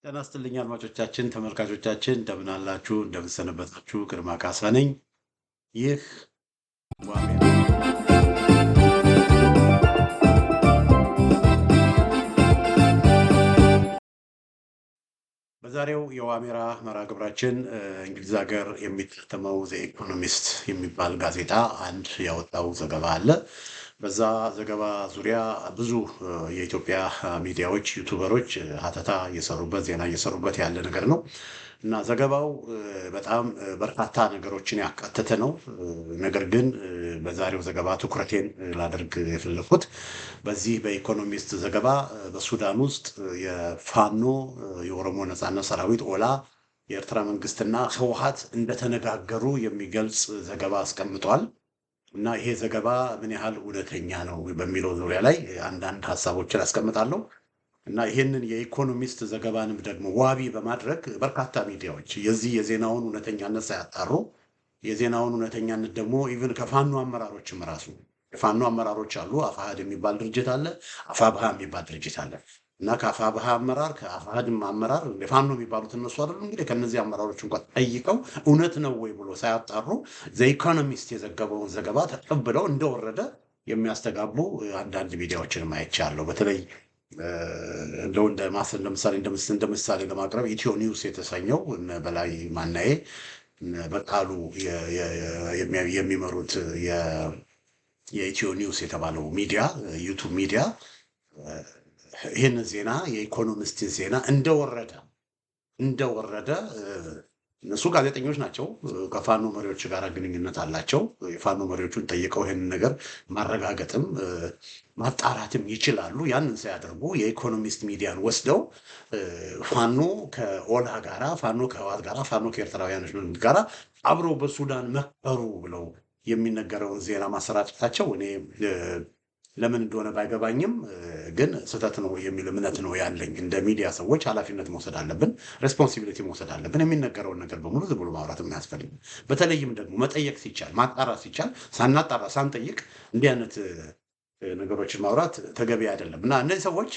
ጤና ይስጥልኝ አድማጮቻችን፣ ተመልካቾቻችን እንደምን አላችሁ? እንደምን ሰነበታችሁ? ግርማ ካሳ ነኝ። ይህ ዋሜራ በዛሬው የዋሜራ መርሃ ግብራችን እንግሊዝ ሀገር የሚታተመው ዘ ኢኮኖሚስት የሚባል ጋዜጣ አንድ ያወጣው ዘገባ አለ። በዛ ዘገባ ዙሪያ ብዙ የኢትዮጵያ ሚዲያዎች፣ ዩቱበሮች ሀተታ እየሰሩበት ዜና እየሰሩበት ያለ ነገር ነው እና ዘገባው በጣም በርካታ ነገሮችን ያካተተ ነው። ነገር ግን በዛሬው ዘገባ ትኩረቴን ላደርግ የፈለኩት በዚህ በኢኮኖሚስት ዘገባ በሱዳን ውስጥ የፋኖ የኦሮሞ ነጻነት ሰራዊት ኦላ የኤርትራ መንግስትና ህወሓት እንደተነጋገሩ የሚገልጽ ዘገባ አስቀምጧል። እና ይሄ ዘገባ ምን ያህል እውነተኛ ነው በሚለው ዙሪያ ላይ አንዳንድ ሀሳቦችን አስቀምጣለሁ። እና ይህንን የኢኮኖሚስት ዘገባንም ደግሞ ዋቢ በማድረግ በርካታ ሚዲያዎች የዚህ የዜናውን እውነተኛነት ሳያጣሩ የዜናውን እውነተኛነት ደግሞ ኢቭን ከፋኖ አመራሮችም ራሱ የፋኖ አመራሮች አሉ። አፋሃድ የሚባል ድርጅት አለ፣ አፋብሃ የሚባል ድርጅት አለ። እና ከአፋብሃ አመራር ከአፋሃድም አመራር የፋኖ የሚባሉት እነሱ አይደሉ እንግዲህ ከነዚህ አመራሮች እንኳን ጠይቀው እውነት ነው ወይ ብሎ ሳያጣሩ ዘኢኮኖሚስት የዘገበውን ዘገባ ተቀብለው እንደወረደ የሚያስተጋቡ አንዳንድ ሚዲያዎችን አይቻለሁ። በተለይ እንደው እንደ ምሳሌ ለማቅረብ ኢትዮ ኒውስ የተሰኘው በላይ ማናዬ በቃሉ የሚመሩት የኢትዮ ኒውስ የተባለው ሚዲያ ዩቱብ ሚዲያ ይህን ዜና የኢኮኖሚስትን ዜና እንደወረደ እነሱ ጋዜጠኞች ናቸው። ከፋኖ መሪዎች ጋር ግንኙነት አላቸው። የፋኖ መሪዎቹን ጠይቀው ይህንን ነገር ማረጋገጥም ማጣራትም ይችላሉ። ያንን ሳያደርጉ የኢኮኖሚስት ሚዲያን ወስደው ፋኖ ከኦላ ጋራ፣ ፋኖ ከህወሓት ጋራ፣ ፋኖ ከኤርትራውያኖች ጋራ አብረው በሱዳን መከሩ ብለው የሚነገረውን ዜና ማሰራጨታቸው እኔ ለምን እንደሆነ ባይገባኝም ግን ስህተት ነው የሚል እምነት ነው ያለኝ። እንደ ሚዲያ ሰዎች ኃላፊነት መውሰድ አለብን፣ ሬስፖንሲቢሊቲ መውሰድ አለብን። የሚነገረውን ነገር በሙሉ ዝም ብሎ ማውራት የማያስፈልግ፣ በተለይም ደግሞ መጠየቅ ሲቻል ማጣራት ሲቻል ሳናጣራ ሳንጠይቅ እንዲህ አይነት ነገሮችን ማውራት ተገቢ አይደለም እና እነዚህ ሰዎች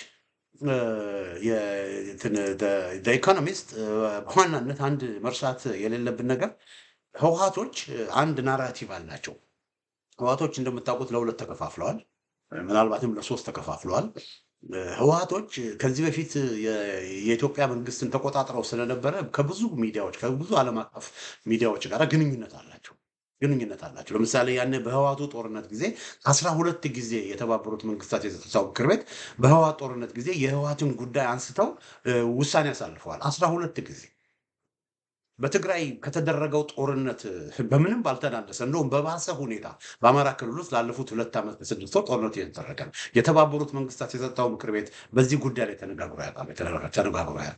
ኢኮኖሚስት በዋናነት አንድ መርሳት የሌለብን ነገር ህወሓቶች አንድ ናራቲቭ አላቸው። ህወሓቶች እንደምታውቁት ለሁለት ተከፋፍለዋል። ምናልባትም ለሶስት ተከፋፍለዋል። ህወሓቶች ከዚህ በፊት የኢትዮጵያ መንግስትን ተቆጣጥረው ስለነበረ ከብዙ ሚዲያዎች ከብዙ ዓለም አቀፍ ሚዲያዎች ጋር ግንኙነት አላቸው። ለምሳሌ ያኔ በህወሓቱ ጦርነት ጊዜ 12 ጊዜ የተባበሩት መንግስታት የጸጥታው ምክር ቤት በህወሓት ጦርነት ጊዜ የህወሓትን ጉዳይ አንስተው ውሳኔ አሳልፈዋል። 12 ጊዜ በትግራይ ከተደረገው ጦርነት በምንም ባልተናነሰ እንደውም በባሰ ሁኔታ በአማራ ክልል ውስጥ ላለፉት 2 ዓመት ከ6 ወር ጦርነቱ እየተደረገ ነው። የተባበሩት መንግስታት የጸጥታው ምክር ቤት በዚህ ጉዳይ ላይ ተነጋግሮ ያውቃል።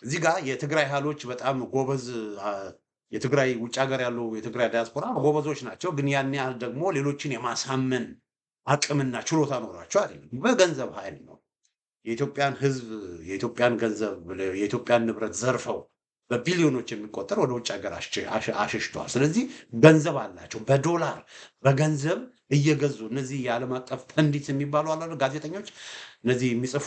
እዚህ ጋር የትግራይ ኃይሎች በጣም ጎበዝ፣ የትግራይ ውጭ ሀገር ያሉ የትግራይ ዲያስፖራ ጎበዞች ናቸው። ግን ያን ያህል ደግሞ ሌሎችን የማሳመን አቅምና ችሎታ ኖሯቸው አይደለም። በገንዘብ ኃይል ነው የኢትዮጵያን ህዝብ የኢትዮጵያን ገንዘብ የኢትዮጵያን ንብረት ዘርፈው በቢሊዮኖች የሚቆጠር ወደ ውጭ ሀገር አሸሽተዋል። ስለዚህ ገንዘብ አላቸው። በዶላር በገንዘብ እየገዙ እነዚህ የዓለም አቀፍ ፐንዲት የሚባሉ አሉ ጋዜጠኞች፣ እነዚህ የሚጽፉ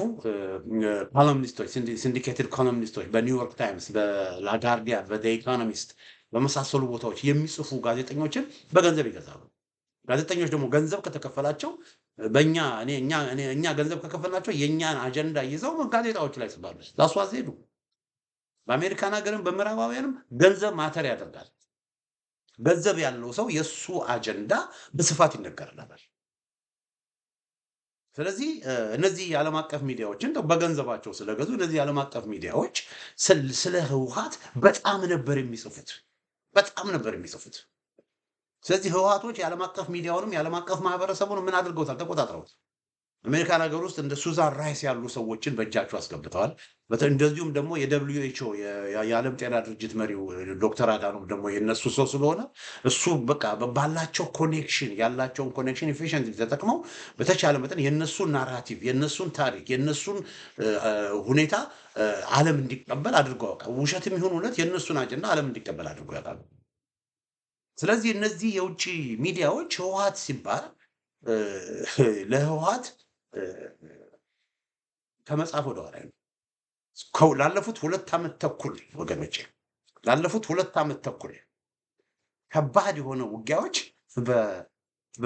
ኮሎምኒስቶች፣ ሲንዲኬትድ ኮሎምኒስቶች በኒውዮርክ ታይምስ፣ በላጋርዲያን፣ በዘ ኢኮኖሚስት በመሳሰሉ ቦታዎች የሚጽፉ ጋዜጠኞችን በገንዘብ ይገዛሉ። ጋዜጠኞች ደግሞ ገንዘብ ከተከፈላቸው እኛ ገንዘብ ከከፈልናቸው የእኛን አጀንዳ ይዘው ጋዜጣዎች ላይ ጽፋሉ። ላስዋዝ ሄዱ። በአሜሪካን ሀገርም በምዕራባውያንም ገንዘብ ማተር ያደርጋል። ገንዘብ ያለው ሰው የእሱ አጀንዳ በስፋት ይነገርለታል። ስለዚህ እነዚህ የዓለም አቀፍ ሚዲያዎችን በገንዘባቸው ስለገዙ እነዚህ የዓለም አቀፍ ሚዲያዎች ስለ ህወሓት በጣም ነበር የሚጽፉት። ስለዚህ ህወሓቶች የዓለም አቀፍ ሚዲያውንም የዓለም አቀፍ ማህበረሰቡን ምን አድርገውታል? ተቆጣጥረውት። አሜሪካን ሀገር ውስጥ እንደ ሱዛን ራይስ ያሉ ሰዎችን በእጃቸው አስገብተዋል። እንደዚሁም ደግሞ የደብሊውኤችኦ የዓለም ጤና ድርጅት መሪው ዶክተር አዳኖም ደግሞ የነሱ ሰው ስለሆነ እሱ በቃ ባላቸው ያላቸውን ኮኔክሽን ኤፊሽንት ተጠቅመው በተቻለ መጠን የነሱን ናራቲቭ የነሱን ታሪክ የነሱን ሁኔታ ዓለም እንዲቀበል አድርገው ያውቃል። ውሸትም ይሁን እውነት የነሱን አጀንዳ ዓለም እንዲቀበል አድርገው ያውቃሉ። ስለዚህ እነዚህ የውጭ ሚዲያዎች ህወሓት ሲባል ለህወሓት ከመጽሐፍ ወደ ኋላ ነው። ላለፉት 2 ዓመት ተኩል ወገኖቼ ላለፉት 2 ዓመት ተኩል ከባድ የሆነ ውጊያዎች በ በ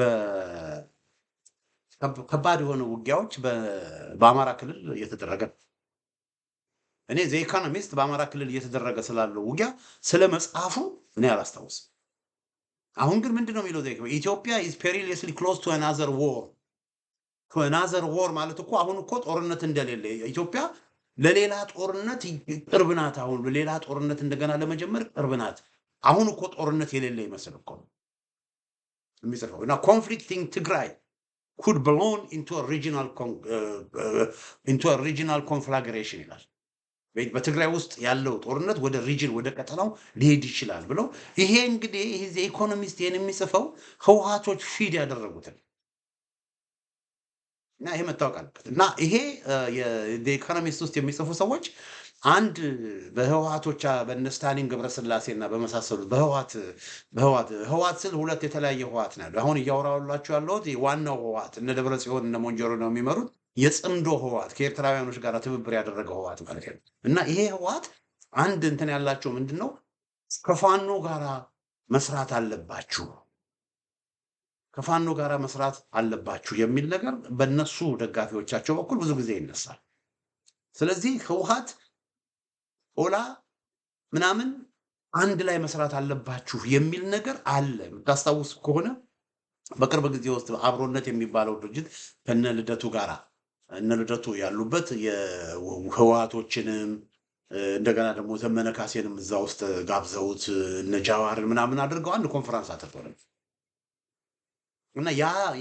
ከባድ የሆነ ውጊያዎች በአማራ ክልል እየተደረገ ነው። እኔ ዘ ኢኮኖሚስት በአማራ ክልል እየተደረገ ስላለው ውጊያ ስለ መጽሐፉ እኔ አላስታውስም። አሁን ግን ምንድነው የሚለው ኢትዮጵያ is perilously close to another war ማለት እኮ አሁን እኮ ጦርነት እንደሌለ ኢትዮጵያ ለሌላ ጦርነት ቅርብ ናት። አሁን ለሌላ ጦርነት እንደገና ለመጀመር ቅርብ ናት። አሁን እኮ ጦርነት የሌለ ይመስል እኮ የሚጽፈው እና ኮንፍሊክቲንግ ትግራይ could belong into a regional conflagration ይላል። በትግራይ ውስጥ ያለው ጦርነት ወደ ሪጅን ወደ ቀጠናው ሊሄድ ይችላል ብለው ይሄ እንግዲህ ይሄ ኢኮኖሚስት ይሄን የሚጽፈው ህወሓቶች ፊድ ያደረጉትን እና ይሄ መታወቅ አለበት። እና ይሄ የኢኮኖሚስት ውስጥ የሚጽፉ ሰዎች አንድ በህወሓቶች በነስታሊን ገብረስላሴና በመሳሰሉት በህወሓት ስል ሁለት የተለያየ ህወሓት ነው። አሁን እያወራሁላችሁ ያለሁት ዋናው ህወሓት እነ ደብረጽዮን እነ ሞንጆሮ ነው የሚመሩት የጽምዶ ህወሓት ከኤርትራውያኖች ጋር ትብብር ያደረገው ህወሓት ማለት ነው። እና ይሄ ህወሓት አንድ እንትን ያላቸው ምንድነው ከፋኖ ጋራ መስራት አለባችሁ ከፋኖ ጋራ መስራት አለባችሁ የሚል ነገር በእነሱ ደጋፊዎቻቸው በኩል ብዙ ጊዜ ይነሳል። ስለዚህ ህወሓት ኦላ ምናምን አንድ ላይ መስራት አለባችሁ የሚል ነገር አለ። ታስታውሱ ከሆነ በቅርብ ጊዜ ውስጥ አብሮነት የሚባለው ድርጅት ከነ ልደቱ ጋራ እነ ልደቱ ያሉበት የህወሓቶችንም እንደገና ደግሞ ዘመነ ካሴንም እዛ ውስጥ ጋብዘውት እነ ጃዋርን ምናምን አድርገው አንድ ኮንፈረንስ አድርገው እና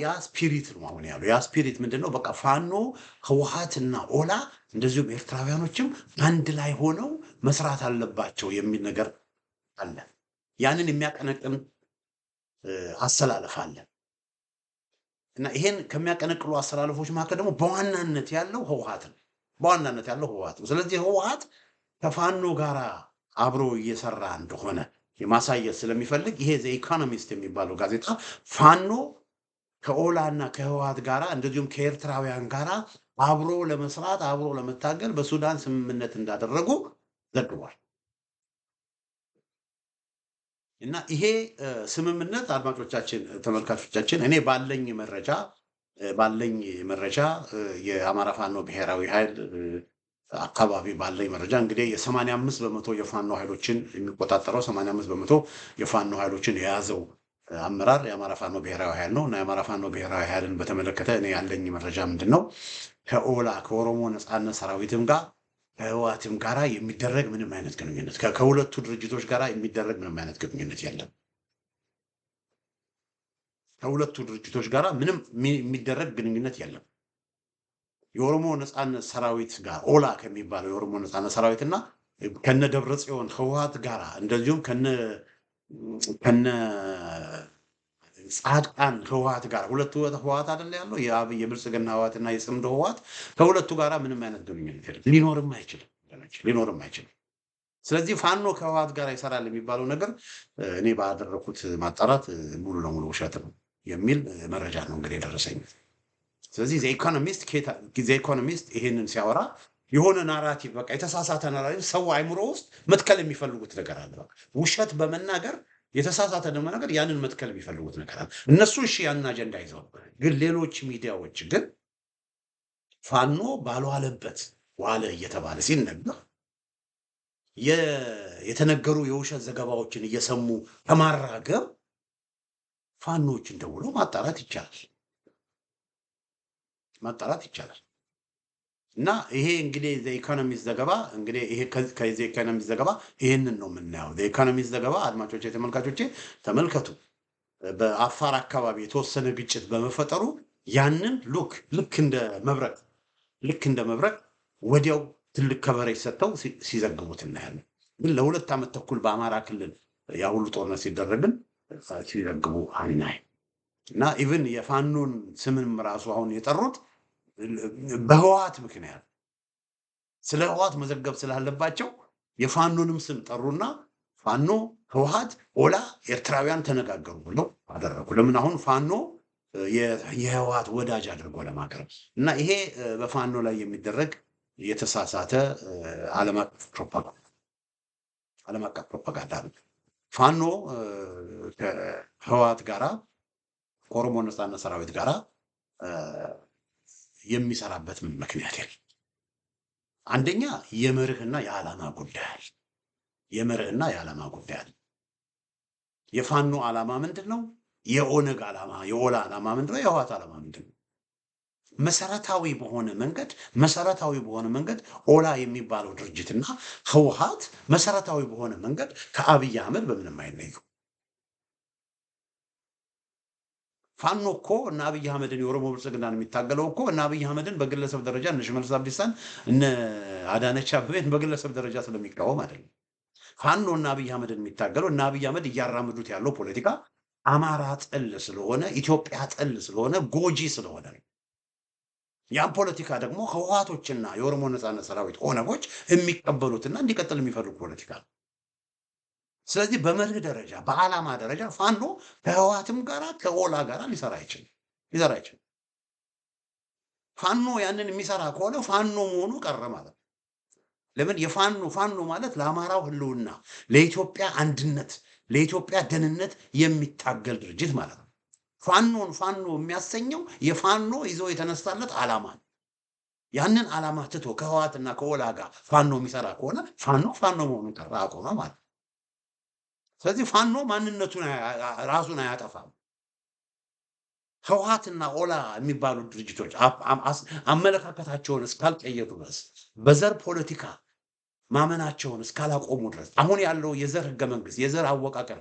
ያ ስፒሪት ነው አሁን ያለው። ያ ስፒሪት ምንድነው? በቃ ፋኖ ህወሓትና ኦላ እንደዚሁም ኤርትራውያኖችም አንድ ላይ ሆነው መስራት አለባቸው የሚል ነገር አለ። ያንን የሚያቀነቅን አሰላለፍ አለ። እና ይሄን ከሚያቀነቅሉ አሰላለፎች መካከል ደግሞ በዋናነት ያለው ህወሓት ነው። ስለዚህ ህወሓት ከፋኖ ጋራ አብሮ እየሰራ እንደሆነ የማሳየት ስለሚፈልግ ይሄ ዘ ኢኮኖሚስት የሚባለው ጋዜጣ ፋኖ ከኦላና ከህወሓት ጋራ እንደዚሁም ከኤርትራውያን ጋራ አብሮ ለመስራት አብሮ ለመታገል በሱዳን ስምምነት እንዳደረጉ ዘግቧል። እና ይሄ ስምምነት አድማጮቻችን ተመልካቾቻችን እኔ ባለኝ መረጃ የአማራ ፋኖ ብሔራዊ ኃይል አካባቢ ባለኝ መረጃ እንግዲህ የ85 በመቶ የፋኖ ኃይሎችን የሚቆጣጠረው 85 በመቶ የፋኖ ኃይሎችን የያዘው አመራር የአማራ ፋኖ ብሔራዊ ኃይል ነው። እና የአማራ ፋኖ ብሔራዊ ኃይልን በተመለከተ እኔ ያለኝ መረጃ ምንድነው ከኦላ ከኦሮሞ ነጻነት ሰራዊትም ጋር ከህወሓትም ጋራ የሚደረግ ምንም አይነት ግንኙነት ከሁለቱ ድርጅቶች ጋራ የሚደረግ ምንም አይነት ግንኙነት የለም። ከሁለቱ ድርጅቶች ጋራ ምንም የሚደረግ ግንኙነት የለም። የኦሮሞ ነጻነት ሰራዊት ጋር ኦላ ከሚባለው የኦሮሞ ነጻነት ሰራዊትና ከነ ደብረጽዮን ህወሓት ጋራ እንደዚሁም ከነ ጻድቃን ህወሓት ጋር ሁለቱ ህወሓት አይደል ያለው የአብይ የብልጽግና ህወሓትና የጽምዶ ህወሓት ከሁለቱ ጋራ ምንም አይነት ግንኙነት የለም። ሊኖርም አይችልም። ስለዚህ ፋኖ ከህወሓት ጋር ይሰራል የሚባለው ነገር እኔ ባደረኩት ማጣራት ሙሉ ለሙሉ ውሸት ነው የሚል መረጃ ነው እንግዲህ የደረሰኝ። ስለዚህ ዘ ኢኮኖሚስት ይሄንን ሲያወራ የሆነ ናራቲቭ በቃ የተሳሳተ ናራቲቭ ሰው አይምሮ ውስጥ መትከል የሚፈልጉት ነገር አለ። ውሸት በመናገር የተሳሳተ ነገር ያንን መትከል የሚፈልጉት ነገር አለ። እነሱ እሺ ያንን አጀንዳ ይዘው ግን ሌሎች ሚዲያዎች ግን ፋኖ ባልዋለበት ዋለ እየተባለ ሲነገር የተነገሩ የውሸት ዘገባዎችን እየሰሙ ከማራገብ ፋኖችን ደውሎ ማጣራት ይቻላል። እና ይሄ እንግዲህ ዘ ኢኮኖሚስት ዘገባ እንግዲህ ይሄ ከዘ ኢኮኖሚስት ዘገባ ይሄንን ነው የምናየው። ዘ ኢኮኖሚስት ዘገባ አድማጮቼ ተመልካቾቼ ተመልከቱ። በአፋር አካባቢ የተወሰነ ግጭት በመፈጠሩ ያንን ልክ እንደ መብረቅ ወዲያው ትልቅ ከቨሬጅ ሰጥተው ሲዘግቡት እናያለን። ግን ለ2 ዓመት ተኩል በአማራ ክልል ያ ሁሉ ጦርነት ሲደረግን ሲዘግቡ አናይም። እና ኢቭን የፋኖን ስምም ራሱ አሁን የጠሩት በህወሓት ምክንያት ስለ ህወሓት መዘገብ ስላለባቸው የፋኖንም ስም ጠሩና ፋኖ ህወሓት ኦላ ኤርትራውያን ተነጋገሩ ብለው አደረጉ። ለምን አሁን ፋኖ የህወሓት ወዳጅ አድርጎ ለማቅረብ እና ይሄ በፋኖ ላይ የሚደረግ የተሳሳተ ዓለም አቀፍ ፕሮፓጋንዳ ነው። ፋኖ ከህወሓት ጋራ ከኦሮሞ ነጻነት ሰራዊት ጋራ የሚሰራበት ምን ምክንያት የለም። አንደኛ የመርህና የዓላማ ጉዳይ የመርህና የዓላማ ጉዳይ የፋኖ ዓላማ ምንድነው? የኦነግ ዓላማ የኦላ ዓላማ ምንድነው? የህወሓት ዓላማ ምንድነው? መሰረታዊ በሆነ መንገድ ኦላ የሚባለው ድርጅትና ህወሓት መሰረታዊ በሆነ መንገድ ከአብይ አህመድ በምንም አይለዩ። ፋኖ እኮ እና አብይ አህመድን የኦሮሞ ብልጽግናን የሚታገለው እኮ እና አብይ አህመድን በግለሰብ ደረጃ እነ ሽመልስ አብዲሳን እነ አዳነች አቤቤን በግለሰብ ደረጃ ስለሚቃወም አይደለም። ፋኖ እና አብይ አህመድን የሚታገለው እና አብይ አህመድ እያራምዱት ያለው ፖለቲካ አማራ ጠል ስለሆነ ኢትዮጵያ ጠል ስለሆነ ጎጂ ስለሆነ ነው። ያን ፖለቲካ ደግሞ ህወሓቶችና የኦሮሞ ነጻነት ሰራዊት ኦነጎች የሚቀበሉትና እንዲቀጥል የሚፈልጉ ፖለቲካ ነው። ስለዚህ በመርህ ደረጃ በዓላማ ደረጃ ፋኖ ከህወሓትም ጋራ ከኦላ ጋራ ሊሰራ አይችልም። ፋኖ ያንን የሚሰራ ከሆነ ፋኖ መሆኑ ቀረ ማለት ነው። ለምን? ፋኖ ማለት ለአማራው ህልውና፣ ለኢትዮጵያ አንድነት፣ ለኢትዮጵያ ደህንነት የሚታገል ድርጅት ማለት ነው። ፋኖ የሚያሰኘው የፋኖ ይዞ የተነሳለት ዓላማ ነው። ያንን ዓላማ ትቶ ከህወሓትና ከኦላ ጋር ፋኖ የሚሰራ ከሆነ ፋኖ መሆኑን ቀረ አቆመ ማለት ነው። ስለዚህ ፋኖ ማንነቱን ራሱን አያጠፋም። ህወሓትና ኦላ የሚባሉ ድርጅቶች አመለካከታቸውን እስካልቀየሩ ድረስ በዘር ፖለቲካ ማመናቸውን እስካላቆሙ ድረስ አሁን ያለው የዘር ህገ መንግስት የዘር አወቃቀር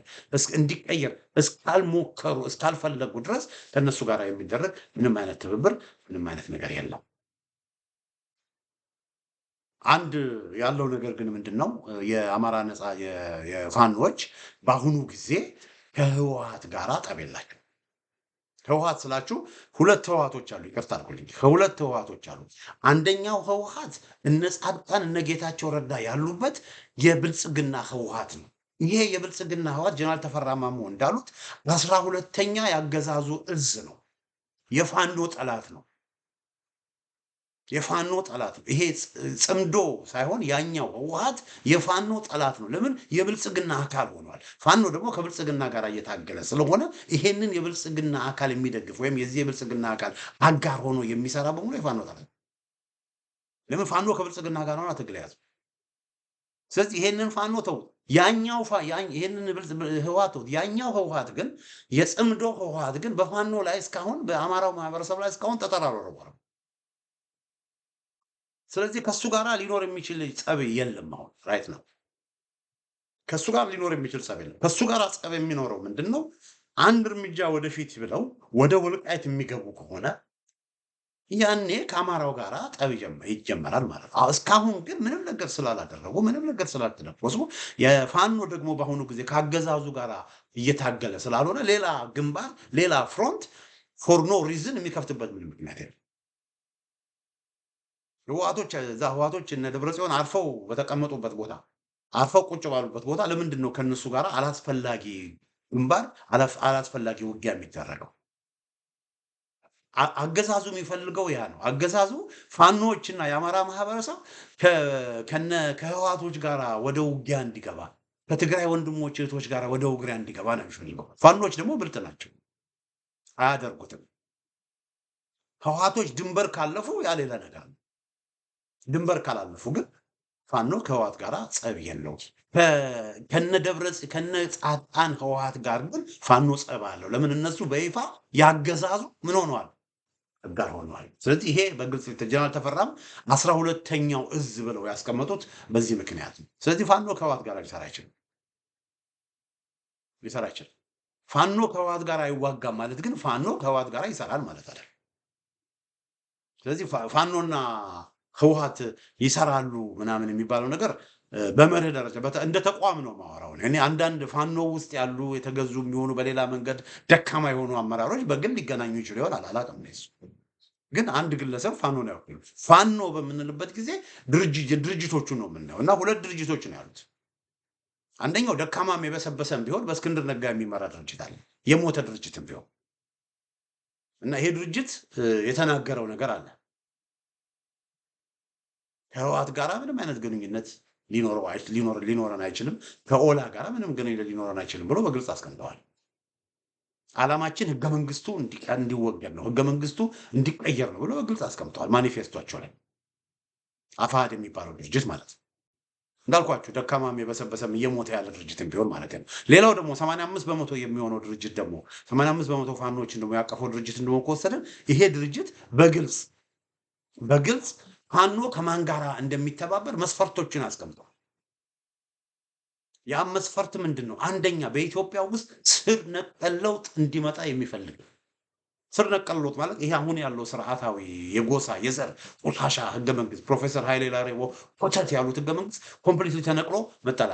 እንዲቀየር እስካልሞከሩ እስካልፈለጉ ድረስ ከነሱ ጋር የሚደረግ ምንም አይነት ትብብር ምንም አይነት ነገር የለም። አንድ ያለው ነገር ግን ምንድነው? የአማራ ነፃ የፋኖች በአሁኑ ጊዜ ከህወሓት ጋር ጠብ የላቸው። ህወሓት ስላችሁ ሁለት ህወሓቶች አሉ። ይቅርታ አድርጉልኝ፣ ከሁለት ህወሓቶች አሉ። አንደኛው ህወሓት እነ ጻድቃን እነ ጌታቸው ረዳ ያሉበት የብልጽግና ህወሓት ነው። ይሄ የብልጽግና ህወሓት ጀነራል ተፈራ ማሞ እንዳሉት 12ኛ ያገዛዙ እዝ ነው። የፋኖ ጠላት ነው። የፋኖ ጠላት ነው። ይሄ ጽምዶ ሳይሆን ያኛው ህወሓት የፋኖ ጠላት ነው። ለምን? የብልጽግና አካል ሆኗል። ፋኖ ደግሞ ከብልጽግና ጋር እየታገለ ስለሆነ ይሄንን የብልጽግና አካል የሚደግፍ ወይም የዚህ የብልጽግና አካል አጋር ሆኖ የሚሰራ በሙሉ የፋኖ ጠላት ነው። ለምን? ፋኖ ከብልጽግና ጋር ሆኗ ትግል ያዘ። ስለዚህ ይሄንን ፋኖ ተው፣ ይሄንን ህወሓት ተው። ያኛው ህወሓት ግን የጽምዶ ህወሓት ግን በፋኖ ላይ እስካሁን በአማራው ማህበረሰብ ላይ እስካሁን ጠጠር አልወረወረም። ስለዚህ ከሱ ጋር ሊኖር የሚችል ጸብ የለም። አሁን ራይት ነው። ከሱ ጋር ሊኖር የሚችል ጸብ የለም። ከሱ ጋር ጸብ የሚኖረው ምንድነው? አንድ እርምጃ ወደፊት ብለው ወደ ወልቃይት የሚገቡ ከሆነ ያኔ ከአማራው ጋር ጠብ ይጀመራል ማለት ነው። እስካሁን ግን ምንም ነገር ስላላደረጉ ምንም ነገር ስላልተነኮሱ የፋኖ ደግሞ በአሁኑ ጊዜ ከአገዛዙ ጋር እየታገለ ስላልሆነ ሌላ ግንባር ሌላ ፍሮንት ፎር ኖ ሪዝን የሚከፍትበት ምንም ምክንያት የለም። ህወሓቶች እነ ደብረጽዮን አርፈው በተቀመጡበት ቦታ አርፈው ቁጭ ባሉበት ቦታ ለምንድን ነው ከነሱ ጋር አላስፈላጊ ግንባር አላስፈላጊ ውጊያ የሚደረገው? አገዛዙ የሚፈልገው ያ ነው። አገዛዙ ፋኖዎችና የአማራ ማህበረሰብ ከህወሓቶች ጋር ወደ ውጊያ እንዲገባ ከትግራይ ወንድሞች እህቶች ጋር ወደ ውጊያ እንዲገባ ነው የሚፈልገው። ፋኖች ደግሞ ብልጥ ናቸው፣ አያደርጉትም። ህወሓቶች ድንበር ካለፉ ያ ሌላ ነገር ነው። ድንበር ካላለፉ ግን ፋኖ ከህወሓት ጋር ጸብ የለው። ከነ ጻድቃን ህወሓት ጋር ግን ፋኖ ጸብ አለው። ለምን? እነሱ በይፋ ያገዛዙ ምን ሆነዋል? ጋር ሆነዋል። ስለዚህ ይሄ በግልጽ ጀነራል ተፈራም 12ኛው እዝ ብለው ያስቀመጡት በዚህ ምክንያት ነው። ስለዚህ ፋኖ ከህወሓት ጋር ሊሰራ አይችልም። ፋኖ ከህወሓት ጋር አይዋጋም ማለት ግን ፋኖ ከህወሓት ጋር ይሰራል ማለት አይደለም። ስለዚህ ፋኖና ህወሓት ይሰራሉ ምናምን የሚባለው ነገር በመርህ ደረጃ እንደ ተቋም ነው ማወራው። እኔ አንዳንድ ፋኖ ውስጥ ያሉ የተገዙ የሚሆኑ በሌላ መንገድ ደካማ የሆኑ አመራሮች በግል ሊገናኙ ይችሉ ይሆናል፣ አላውቅም። ግን አንድ ግለሰብ ፋኖ ነው ያውቁ። ፋኖ በምንልበት ጊዜ ድርጅቶቹ ነው የምናየው እና ሁለት ድርጅቶች ነው ያሉት። አንደኛው ደካማም የበሰበሰም ቢሆን በእስክንድር ነጋ የሚመራ ድርጅት አለ፣ የሞተ ድርጅትም ቢሆን እና ይሄ ድርጅት የተናገረው ነገር አለ። ከህወሓት ጋር ምንም አይነት ግንኙነት ሊኖረን አይችልም፣ ከኦላ ጋር ምንም ግንኙነት ሊኖረን አይችልም ብሎ በግልጽ አስቀምጠዋል። ዓላማችን ህገ መንግስቱ እንዲወገድ ነው፣ ህገ መንግስቱ እንዲቀየር ነው ብሎ በግልጽ አስቀምጠዋል ማኒፌስቷቸው ላይ። አፋሕድ የሚባለው ድርጅት ማለት ነው። እንዳልኳችሁ ደካማም የበሰበሰም እየሞተ ያለ ድርጅትም ቢሆን ማለት ነው። ሌላው ደግሞ 85 በመቶ የሚሆነው ድርጅት ደግሞ 85 በመቶ ፋኖችን ደግሞ ያቀፈው ድርጅት እንደሆነ ከወሰድን ይሄ ድርጅት በግልጽ ፋኖ ከማን ጋር እንደሚተባበር መስፈርቶችን አስቀምጧል። ያ መስፈርት ምንድን ነው? አንደኛ በኢትዮጵያ ውስጥ ስር ነቀል ለውጥ እንዲመጣ የሚፈልግ ስር ነቀል ለውጥ ማለት ይሄ አሁን ያለው ስርዓታዊ የጎሳ የዘር ቆሻሻ ህገ መንግስት ፕሮፌሰር ኃይሌ ላሬቦ ኮተት ያሉት ህገ መንግስት ኮምፕሊትሊ ተነቅሎ መጣል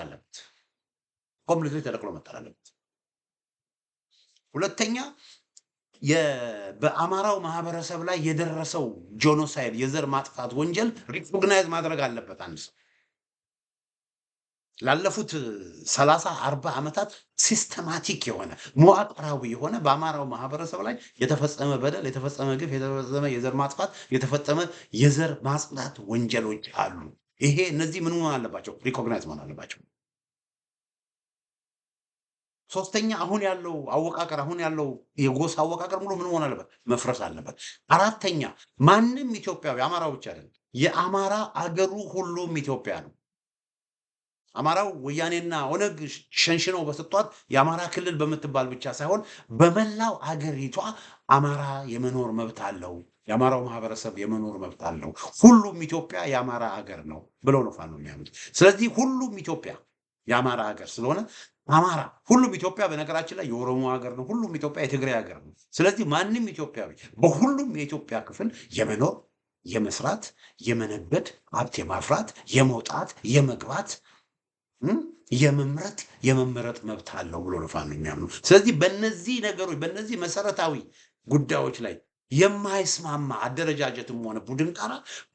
አለበት። ሁለተኛ በአማራው ማህበረሰብ ላይ የደረሰው ጄኖሳይድ የዘር ማጥፋት ወንጀል ሪኮግናይዝ ማድረግ አለበት። አንድ ሰው ላለፉት 30-40 ዓመታት ሲስተማቲክ የሆነ መዋቅራዊ የሆነ በአማራው ማህበረሰብ ላይ የተፈጸመ በደል፣ የተፈጸመ ግፍ፣ የተፈጸመ የዘር ማጥፋት፣ የተፈጸመ የዘር ማጽዳት ወንጀሎች አሉ። ይሄ እነዚህ ምን መሆን አለባቸው? ሪኮግናይዝ መሆን አለባቸው። ሶስተኛ አሁን ያለው የጎሳ አወቃቀር ሙሉ ምን መሆን አለበት? መፍረስ አለበት። አራተኛ ማንም ኢትዮጵያዊ አማራው ብቻ አይደለም፣ የአማራ አገሩ ሁሉም ኢትዮጵያ ነው። አማራው ወያኔና ኦነግ ሸንሽነው በሰጧት የአማራ ክልል በምትባል ብቻ ሳይሆን በመላው አገሪቷ አማራ የመኖር መብት አለው። የአማራው ማህበረሰብ የመኖር መብት አለው። ሁሉም ኢትዮጵያ የአማራ አገር ነው ብለው ነው ፋኖ የሚያምኑት። ስለዚህ ሁሉም ኢትዮጵያ የአማራ አገር ስለሆነ አማራ ሁሉም ኢትዮጵያ በነገራችን ላይ የኦሮሞ ሀገር ነው። ሁሉም ኢትዮጵያ የትግራይ ሀገር ነው። ስለዚህ ማንም ኢትዮጵያዊ በሁሉም የኢትዮጵያ ክፍል የመኖር የመስራት፣ የመነገድ፣ ሀብት የማፍራት፣ የመውጣት፣ የመግባት፣ የመመረጥ መብት አለው ብሎ ነው ፋኖ የሚያምኑ። ስለዚህ በእነዚህ ነገሮች በእነዚህ መሰረታዊ ጉዳዮች ላይ የማይስማማ አደረጃጀትም ሆነ ቡድን ጋር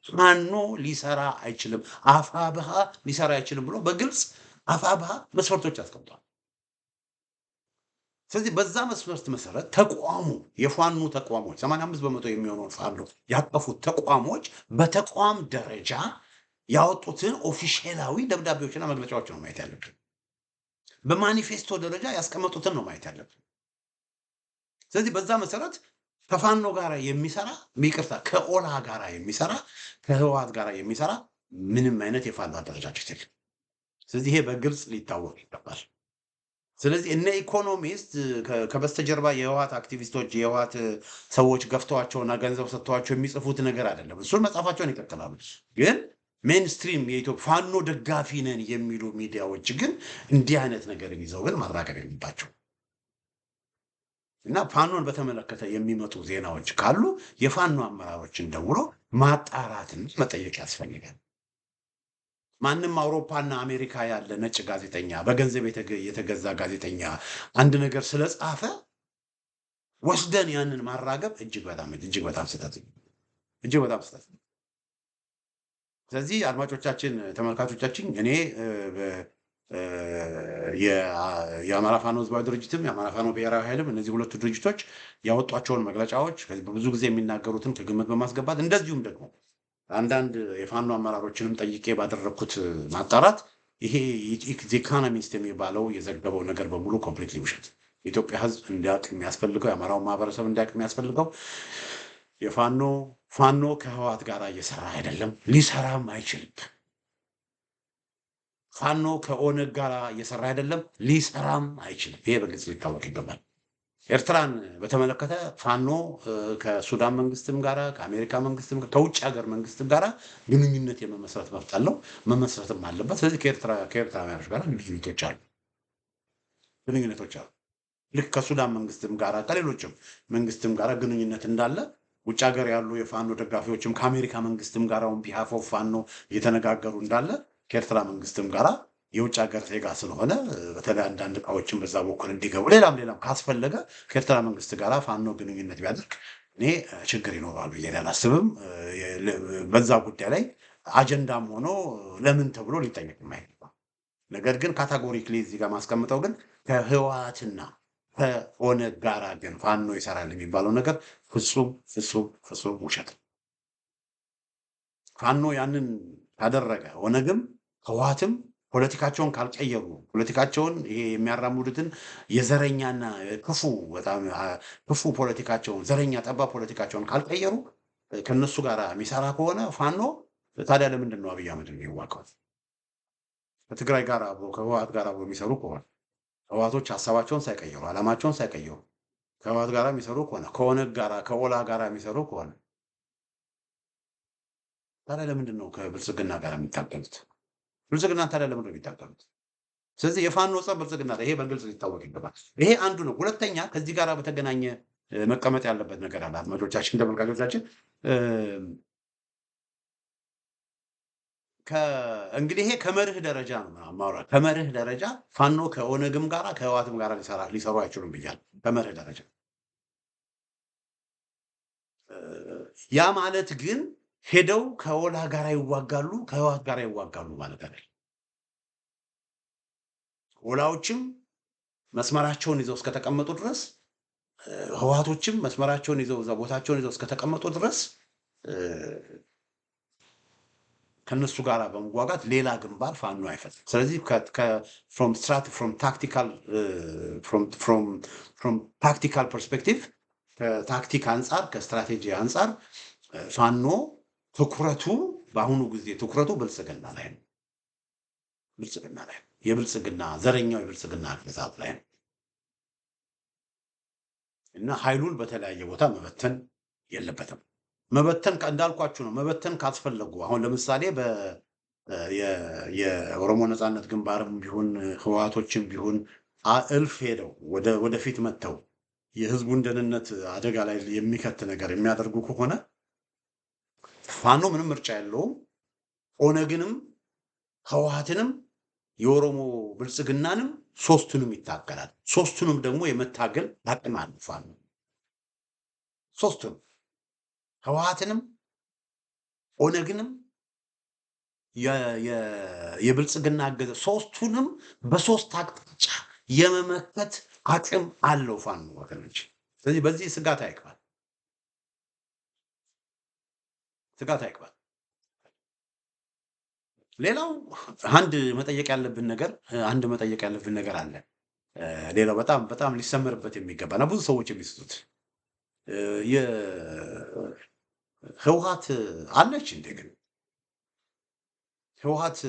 ፋኖ ሊሰራ አይችልም፣ አፋብኃ ሊሰራ አይችልም ብሎ በግልጽ አፋብኃ መስፈርቶች አስቀምጧል። ስለዚህ በዛ መስፈርት መሰረት ተቋሙ የፋኖ ተቋሞች 85 በመቶ የሚሆነውን ፋኖ ያቀፉት ተቋሞች በተቋም ደረጃ ያወጡትን ኦፊሻላዊ ደብዳቤዎችና መግለጫዎች ነው ማየት ያለብን። በማኒፌስቶ ደረጃ ያስቀመጡትን ነው ማየት ያለብን። ስለዚህ በዛ መሰረት ከፋኖ ጋር የሚሰራ ከኦላ ጋር የሚሰራ ከህወሓት ጋር የሚሰራ ምንም አይነት የፋኖ አደረጃጀት የለም። ስለዚህ ይሄ በግልጽ ሊታወቅ ይገባል። ስለዚህ እነ ኢኮኖሚስት ከበስተጀርባ የህወሓት አክቲቪስቶች የህወሓት ሰዎች ገፍተዋቸውና ገንዘብ ሰጥተዋቸው የሚጽፉት ነገር አይደለም። እሱን መጻፋቸውን ይቀጥላሉ። ግን ሜንስትሪም የኢትዮጵያ ፋኖ ደጋፊ ነን የሚሉ ሚዲያዎች ግን እንዲህ አይነት ነገርን ይዘው ግን ማራገብ የሚባቸው እና ፋኖን በተመለከተ የሚመጡ ዜናዎች ካሉ የፋኖ አመራሮችን ደውሎ ማጣራትን መጠየቅ ያስፈልጋል። ማንም አውሮፓና አሜሪካ ያለ ነጭ ጋዜጠኛ በገንዘብ የተገዛ ጋዜጠኛ አንድ ነገር ስለጻፈ ወስደን ያንን ማራገብ እጅግ በጣም ስህተት ነው። ስለዚህ አድማጮቻችን፣ ተመልካቾቻችን እኔ የአማራ ፋኖ ህዝባዊ ድርጅትም የአማራ ፋኖ ብሔራዊ ኃይልም እነዚህ ሁለቱ ድርጅቶች ያወጧቸውን መግለጫዎች ብዙ ጊዜ የሚናገሩትን ከግምት በማስገባት እንደዚሁም ደግሞ አንዳንድ የፋኖ አመራሮችንም ጠይቄ ባደረግኩት ማጣራት ይሄ ኢኮኖሚስት የሚባለው የዘገበው ነገር በሙሉ ኮምፕሊትሊ ውሸት። የኢትዮጵያ ህዝብ እንዲያውቅ የሚያስፈልገው የአማራው ማህበረሰብ እንዲያውቅ የሚያስፈልገው ፋኖ ከህወሓት ጋር እየሰራ አይደለም፣ ሊሰራም አይችልም። ፋኖ ከኦነግ ጋር እየሰራ አይደለም፣ ሊሰራም አይችልም። ይሄ በግልጽ ሊታወቅ ይገባል። ኤርትራን በተመለከተ ፋኖ ከሱዳን መንግስትም ጋር ከአሜሪካ መንግስትም ከውጭ ሀገር መንግስትም ጋር ግንኙነት የመመስረት መብት አለው፣ መመስረትም አለበት። ስለዚህ ከኤርትራውያኖች ጋር ግንኙነቶች አሉ። ልክ ከሱዳን መንግስትም ጋር ከሌሎችም መንግስትም ጋር ግንኙነት እንዳለ ውጭ ሀገር ያሉ የፋኖ ደጋፊዎችም ከአሜሪካ መንግስትም ጋር ቢሃፍ ኦፍ ፋኖ እየተነጋገሩ እንዳለ ከኤርትራ መንግስትም ጋር የውጭ ሀገር ዜጋ ስለሆነ በተለይ አንዳንድ እቃዎችን በዛ በኩል እንዲገቡ ሌላም ካስፈለገ ከኤርትራ መንግስት ጋር ፋኖ ግንኙነት ቢያደርግ እኔ ችግር ይኖራል ብዬ አላስብም። በዛ ጉዳይ ላይ አጀንዳም ሆኖ ለምን ተብሎ ሊጠየቅ የማይገባ ነገር ግን ካታጎሪክሊ እዚህ ጋር ማስቀምጠው ግን ከህወሓትና ከኦነግ ጋር ግን ፋኖ ይሰራል የሚባለው ነገር ፍጹም ውሸት። ፋኖ ያንን ካደረገ ኦነግም ህወሓትም ፖለቲካቸውን ካልቀየሩ ፖለቲካቸውን ይሄ የሚያራምዱትን የዘረኛና ክፉ በጣም ክፉ ፖለቲካቸውን ዘረኛ ጠባብ ፖለቲካቸውን ካልቀየሩ ከነሱ ጋር የሚሰራ ከሆነ ፋኖ ታዲያ ለምንድን ነው አብይ አህመድን የሚዋጋው? ከትግራይ ጋር አብሮ ከህወሓት ጋር አብሮ የሚሰሩ ከሆነ ህወሓቶች ሀሳባቸውን ሳይቀየሩ ዓላማቸውን ሳይቀየሩ ከህወሓት ጋር የሚሰሩ ከሆነ ከኦነግ ጋር ከኦላ ጋር የሚሰሩ ከሆነ ታዲያ ለምንድን ነው ከብልጽግና ጋር የሚታገሉት? ብልጽግና ታዲያ ለምንድን ነው የሚታገሉት? ስለዚህ የፋኖ ጸብ ብልጽግና ይሄ በግልጽ ሊታወቅ ይገባል። ይሄ አንዱ ነው። ሁለተኛ ከዚህ ጋር በተገናኘ መቀመጥ ያለበት ነገር አለ። አድማጮቻችን፣ ተመልካቾቻችን እንግዲህ ይሄ ከመርህ ደረጃ ነው ማውራት። ከመርህ ደረጃ ፋኖ ከኦነግም ጋር ከህወሓትም ጋር ሊሰሩ አይችሉም ብያለሁ። ከመርህ ደረጃ ያ ማለት ግን ሄደው ከኦላ ጋር ይዋጋሉ ከህወሓት ጋር ይዋጋሉ ማለት አይደለም። ኦላዎችም መስመራቸውን ይዘው እስከተቀመጡ ድረስ ህወሓቶችም መስመራቸውን ይዘው እዛ ቦታቸውን ይዘው እስከተቀመጡ ድረስ ከነሱ ጋር በመዋጋት ሌላ ግንባር ፋኖ አይፈጥም። ስለዚህ from tactical perspective ከታክቲክ አንጻር ከስትራቴጂ አንጻር ፋኖ ትኩረቱ በአሁኑ ጊዜ ትኩረቱ ብልጽግና ላይ ነው። ብልጽግና ላይ የብልጽግና ዘረኛው የብልጽግና ግዛት ላይ ነው እና ኃይሉን በተለያየ ቦታ መበተን የለበትም። መበተን እንዳልኳችሁ ነው። መበተን ካስፈለጉ አሁን ለምሳሌ የኦሮሞ ነጻነት ግንባርም ቢሆን ህወሓቶችም ቢሆን እልፍ ሄደው ወደፊት መጥተው የህዝቡን ደህንነት አደጋ ላይ የሚከት ነገር የሚያደርጉ ከሆነ ፋኖ ምንም ምርጫ የለውም። ኦነግንም ህወሓትንም የኦሮሞ ብልጽግናንም ሶስቱንም ይታገላል። ሶስቱንም ደግሞ የመታገል አቅም አለው ፋኖ። ሶስቱንም ህወሓትንም ኦነግንም የብልጽግና አገዘ ሶስቱንም በሶስት አቅጣጫ የመመከት አቅም አለው ፋኖ ወገኖች። ስለዚህ በዚህ ስጋት አይግባል። ሌላው አንድ መጠየቅ ያለብን ነገር አለ። ሌላው በጣም በጣም ሊሰመርበት የሚገባና ብዙ ሰዎች የሚስቱት ህወሓት አለች እንዴ? ግን ህወሓት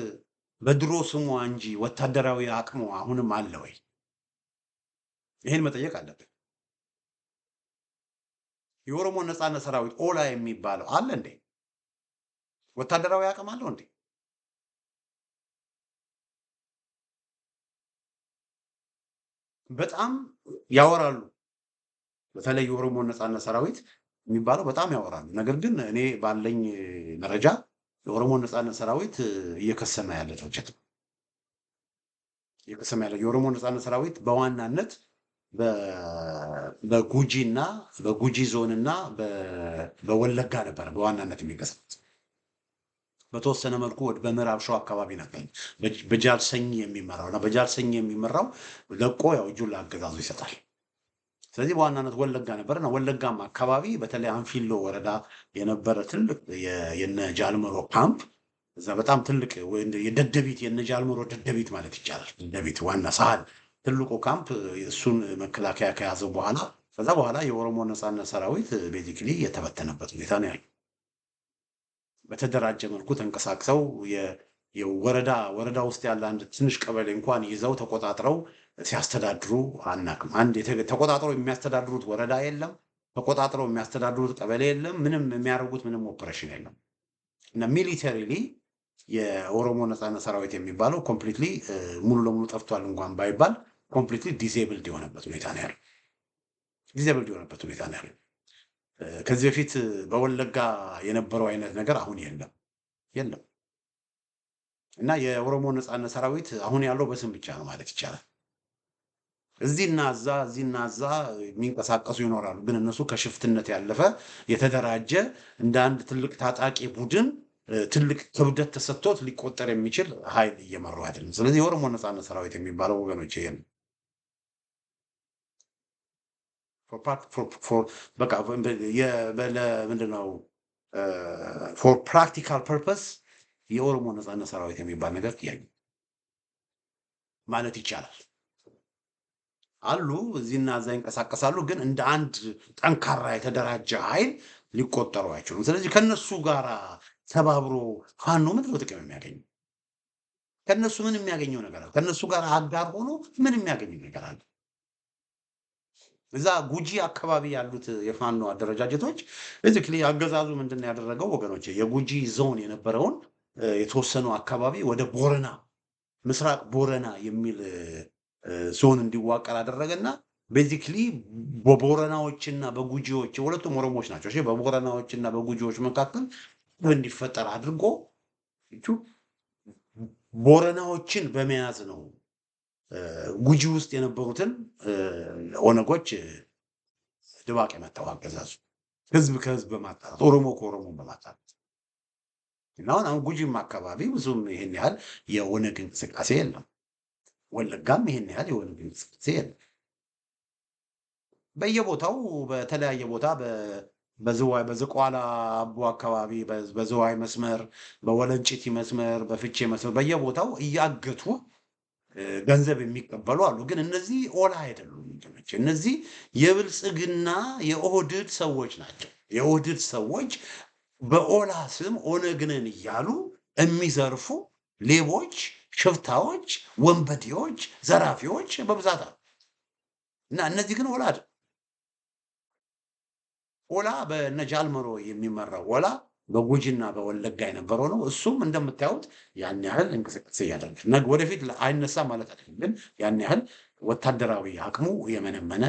በድሮ ስሟ እንጂ ወታደራዊ አቅሙ አሁንም አለ ወይ? ይሄን መጠየቅ አለብን። የኦሮሞ ነጻነት ሰራዊት ኦላ የሚባለው አለ እንዴ? ወታደራዊ አቅም አለው እንዴ? በጣም ያወራሉ። በተለይ የኦሮሞ ነጻነት ሰራዊት የሚባለው በጣም ያወራሉ። ነገር ግን እኔ ባለኝ መረጃ የኦሮሞ ነጻነት ሰራዊት እየከሰመ ያለ ድርጅት ነው። የኦሮሞ ነጻነት ሰራዊት በዋናነት በጉጂና በጉጂ ዞንና በወለጋ ነበር በዋናነት የሚንቀሳቀስ። በተወሰነ መልኩ በምዕራብ ሸዋ አካባቢ ነበር በጃልሰኝ የሚመራው እና በጃልሰኝ የሚመራው ለቆ ያው እጁን ለአገዛዙ ይሰጣል። ስለዚህ በዋናነት ወለጋ ነበርና ወለጋም አካባቢ በተለይ አንፊሎ ወረዳ የነበረ ትልቅ የነ ጃልመሮ ካምፕ እዛ በጣም ትልቅ የደደቢት የነ ጃልመሮ ደደቢት ማለት ይቻላል። ደደቢት ዋና ሳህል ትልቁ ካምፕ እሱን መከላከያ ከያዘው በኋላ ከዛ በኋላ የኦሮሞ ነጻነት ሰራዊት ቤዚክሊ የተበተነበት ሁኔታ ነው ያለው። በተደራጀ መልኩ ተንቀሳቅሰው ወረዳ ውስጥ ያለ አንድ ትንሽ ቀበሌ እንኳን ይዘው ተቆጣጥረው ሲያስተዳድሩ አናቅም። አንድ ተቆጣጥረው የሚያስተዳድሩት ወረዳ የለም። ተቆጣጥረው የሚያስተዳድሩት ቀበሌ የለም። ምንም የሚያደርጉት ምንም ኦፕሬሽን የለም እና ሚሊተሪሊ የኦሮሞ ነጻነት ሰራዊት የሚባለው ኮምፕሊትሊ ሙሉ ለሙሉ ጠፍቷል እንኳን ባይባል ኮምፕሊትሊ ዲሴብልድ የሆነበት ሁኔታ ነው ያለው። ከዚህ በፊት በወለጋ የነበረው አይነት ነገር አሁን የለም እና የኦሮሞ ነጻነት ሰራዊት አሁን ያለው በስም ብቻ ነው ማለት ይቻላል። እዚህና እዛ የሚንቀሳቀሱ ይኖራሉ፣ ግን እነሱ ከሽፍትነት ያለፈ የተደራጀ እንደ አንድ ትልቅ ታጣቂ ቡድን ትልቅ ክብደት ተሰጥቶት ሊቆጠር የሚችል ኃይል እየመሩ አይደለም። ስለዚህ የኦሮሞ ነጻነት ሰራዊት የሚባለው ወገኖች ይሄን ምንድነው ፎር ፕራክቲካል ፐርፐስ የኦሮሞ ነጻነት ሰራዊት የሚባል ነገር ጥያቄ ማለት ይቻላል። አሉ እዚህና እዛ ይንቀሳቀሳሉ፣ ግን እንደ አንድ ጠንካራ የተደራጀ ኃይል ሊቆጠሩ አይችሉም። ስለዚህ ከነሱ ጋር ተባብሮ ፋኖ ምንድን ነው ጥቅም የሚያገኘው? ከነሱ ምን የሚያገኘው ነገር አለ? ከነሱ ጋር አጋር ሆኖ ምን የሚያገኘው ነገር አለ? እዛ ጉጂ አካባቢ ያሉት የፋኖ አደረጃጀቶች ቤዚክሊ አገዛዙ ምንድን ነው ያደረገው ወገኖች? የጉጂ ዞን የነበረውን የተወሰኑ አካባቢ ወደ ቦረና ምስራቅ ቦረና የሚል ዞን እንዲዋቀር አደረገና ቤዚክሊ በቦረናዎችና በጉጂዎች ሁለቱም ኦሮሞዎች ናቸው። እሺ፣ በቦረናዎችና በጉጂዎች መካከል እንዲፈጠር አድርጎ ቦረናዎችን በመያዝ ነው ጉጂ ውስጥ የነበሩትን ኦነጎች ድባቅ የመታው አገዛዙ። ህዝብ ከህዝብ በማጣላት ኦሮሞ ከኦሮሞ በማጣላት እና አሁን ጉጂም አካባቢ ብዙም ይሄን ያህል የኦነግ እንቅስቃሴ የለም። ወለጋም ይሄን ያህል የኦነግ እንቅስቃሴ የለም። በየቦታው በተለያየ ቦታ በዝዋይ በዝቋላ አቦ አካባቢ በዝዋይ መስመር፣ በወለንጭቲ መስመር፣ በፍቼ መስመር በየቦታው እያገቱ ገንዘብ የሚቀበሉ አሉ። ግን እነዚህ ኦላ አይደሉም። እነዚህ የብልጽግና የኦህድድ ሰዎች ናቸው። የኦህድድ ሰዎች በኦላ ስም ኦነግንን እያሉ የሚዘርፉ ሌቦች፣ ሽፍታዎች፣ ወንበዴዎች፣ ዘራፊዎች በብዛት አሉ እና እነዚህ ግን ኦላ አይደሉም። ኦላ በነጃልመሮ የሚመራው ኦላ በጉጂና በወለጋ የነበረው ነው። እሱም እንደምታዩት ያን ያህል እንቅስቃሴ እያደረገ ወደፊት አይነሳ ማለት አይደለም፣ ግን ያን ያህል ወታደራዊ አቅሙ የመነመነ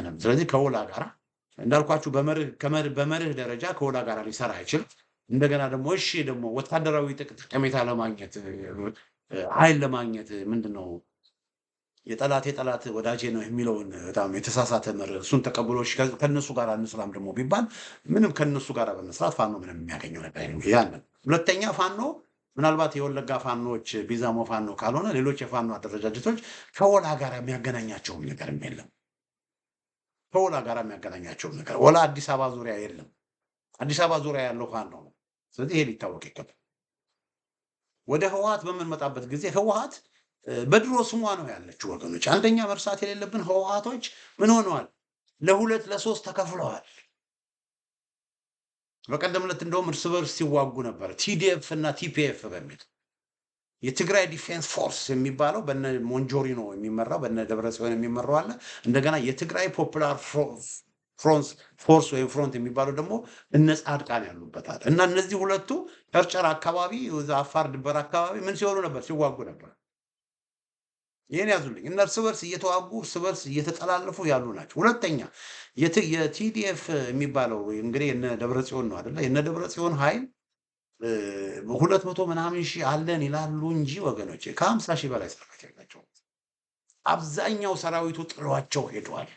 ነው። ስለዚህ ከኦላ ጋር እንዳልኳችሁ በመርህ ደረጃ ከኦላ ጋር ሊሰራ አይችልም። እንደገና ደግሞ እሺ ደግሞ ወታደራዊ ጠቀሜታ ለማግኘት ኃይል ለማግኘት ምንድነው የጠላት ወዳጄ ነው የሚለውን በጣም የተሳሳተ መርህ እሱን ተቀብሎ ከነሱ ጋር እንስራም ደግሞ ቢባል ምንም ከነሱ ጋር በመስራት ፋኖ ምንም የሚያገኘው ነገር የለም። ያንን ሁለተኛ ፋኖ ምናልባት የወለጋ ፋኖች ቢዛሞ ፋኖ ካልሆነ ሌሎች የፋኖ አደረጃጀቶች ከኦላ ጋር የሚያገናኛቸውም ነገር የለም። ከኦላ ጋር የሚያገናኛቸውም ነገር ኦላ አዲስ አበባ ዙሪያ የለም። አዲስ አበባ ዙሪያ ያለው ፋኖ ነው። ስለዚህ ይሄ ሊታወቅ ይገባል። ወደ ህወሓት በምንመጣበት ጊዜ ህወሓት በድሮ ስሟ ነው ያለችው ወገኖች። አንደኛ መርሳት የሌለብን ህወሓቶች ምን ሆነዋል? ለሁለት ለሶስት ተከፍለዋል። በቀደም ዕለት እንደውም እርስ በርስ ሲዋጉ ነበር፣ ቲዲኤፍ እና ቲፒኤፍ በሚል የትግራይ ዲፌንስ ፎርስ የሚባለው በነ ሞንጆሪኖ የሚመራው በነ ደብረጽዮን የሚመራው አለ። እንደገና የትግራይ ፖፑላር ፎርስ ወይም ፍሮንት የሚባለው ደግሞ እነ ጻድቃን ያሉበታል። እና እነዚህ ሁለቱ ጨርጨር አካባቢ አፋር ድንበር አካባቢ ምን ሲሆኑ ነበር? ሲዋጉ ነበር። ይህን ያዙልኝ። እና እርስ በርስ እየተዋጉ እርስ በርስ እየተጠላለፉ ያሉ ናቸው። ሁለተኛ የቲዲኤፍ የሚባለው እንግዲህ እነ ደብረጽዮን ነው አይደለ? የነ ደብረጽዮን ኃይል 200 ምናምን ሺህ አለን ይላሉ እንጂ ወገኖች ከ50 ሺህ በላይ ሰራዊት ያላቸው አብዛኛው ሰራዊቱ ጥሏቸው ሄዷል።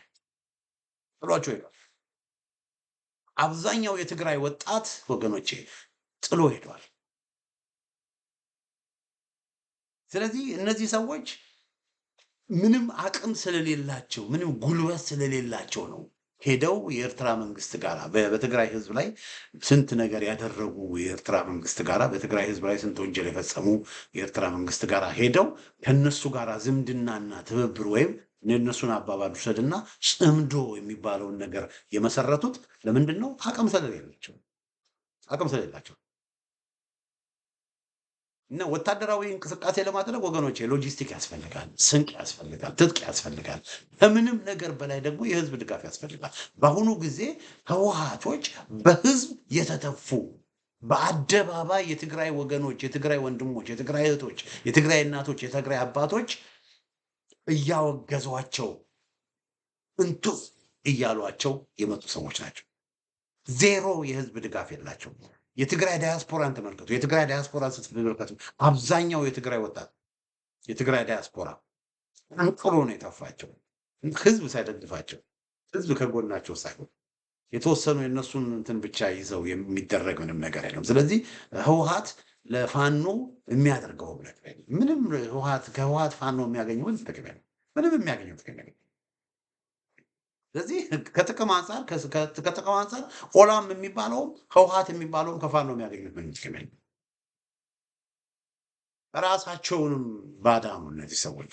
አብዛኛው የትግራይ ወጣት ወገኖቼ ጥሎ ሄዷል። ስለዚህ እነዚህ ሰዎች ምንም አቅም ስለሌላቸው ምንም ጉልበት ስለሌላቸው ነው ሄደው የኤርትራ መንግስት ጋር በትግራይ ህዝብ ላይ ስንት ነገር ያደረጉ የኤርትራ መንግስት ጋር በትግራይ ህዝብ ላይ ስንት ወንጀል የፈጸሙ የኤርትራ መንግስት ጋር ሄደው ከነሱ ጋር ዝምድናና ትብብር ወይም እነሱን አባባል ውሰድና ጽምዶ የሚባለውን ነገር የመሰረቱት ለምንድን ነው? አቅም ስለሌላቸው እና ወታደራዊ እንቅስቃሴ ለማድረግ ወገኖች ሎጂስቲክ ያስፈልጋል፣ ስንቅ ያስፈልጋል፣ ትጥቅ ያስፈልጋል። ከምንም ነገር በላይ ደግሞ የህዝብ ድጋፍ ያስፈልጋል። በአሁኑ ጊዜ ህወሓቶች በህዝብ የተተፉ በአደባባይ የትግራይ ወገኖች፣ የትግራይ ወንድሞች፣ የትግራይ እህቶች፣ የትግራይ እናቶች፣ የትግራይ አባቶች እያወገዟቸው እንቱ እያሏቸው የመጡ ሰዎች ናቸው። ዜሮ የህዝብ ድጋፍ የላቸው። የትግራይ ዳያስፖራን ተመልከቱ። የትግራይ ዳያስፖራን ስትመለከቱ አብዛኛው የትግራይ ወጣት የትግራይ ዳያስፖራ አንቅሮ ነው የተፋቸው። ህዝብ ሳይደግፋቸው፣ ህዝብ ከጎናቸው ሳይሆን የተወሰኑ የነሱን እንትን ብቻ ይዘው የሚደረግ ምንም ነገር የለም። ስለዚህ ህወሓት ለፋኖ የሚያደርገው ምንም ከህወሓት ፋኖ የሚያገኘው ምንም የሚያገኘው ጥቅም የለም። ስለዚህ ከጥቅም አንጻር ኦላም የሚባለውም ህወሓት የሚባለውም ከፋኖ የሚያገኙት ምንም ጥቅም የለም። ራሳቸውንም ባዳኑ እነዚህ ሰዎች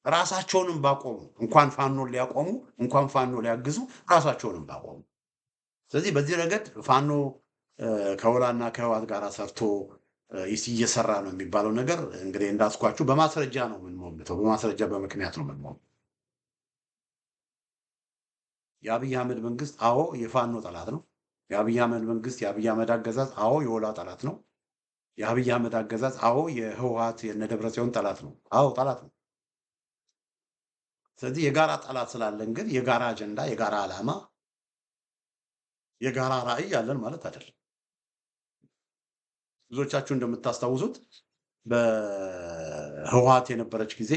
ራሳቸውንም ባቆሙ እንኳን ፋኖ ሊያቆሙ እንኳን ፋኖ ሊያግዙ ራሳቸውንም ባቆሙ። ስለዚህ በዚህ ረገድ ፋኖ ከወላና ከህዋት ጋር ሰርቶ እየሰራ ነው የሚባለው ነገር እንግዲህ እንዳስኳችሁ በማስረጃ ነው የምንሞግተው። በማስረጃ በምክንያት ነው የምንሞግተው። የአብይ አህመድ መንግስት አዎ የፋኖ ጠላት ነው። የአብይ አህመድ መንግስት የአብይ አህመድ አገዛዝ አዎ የወላ ጠላት ነው። የአብይ አህመድ አገዛዝ አዎ የህወሓት የነደብረጽዮን ጠላት ነው። አዎ ጠላት ነው። ስለዚህ የጋራ ጠላት ስላለን ግን የጋራ አጀንዳ፣ የጋራ ዓላማ፣ የጋራ ራዕይ ያለን ማለት አይደለም። ብዙዎቻችሁ እንደምታስታውሱት በህወሓት የነበረች ጊዜ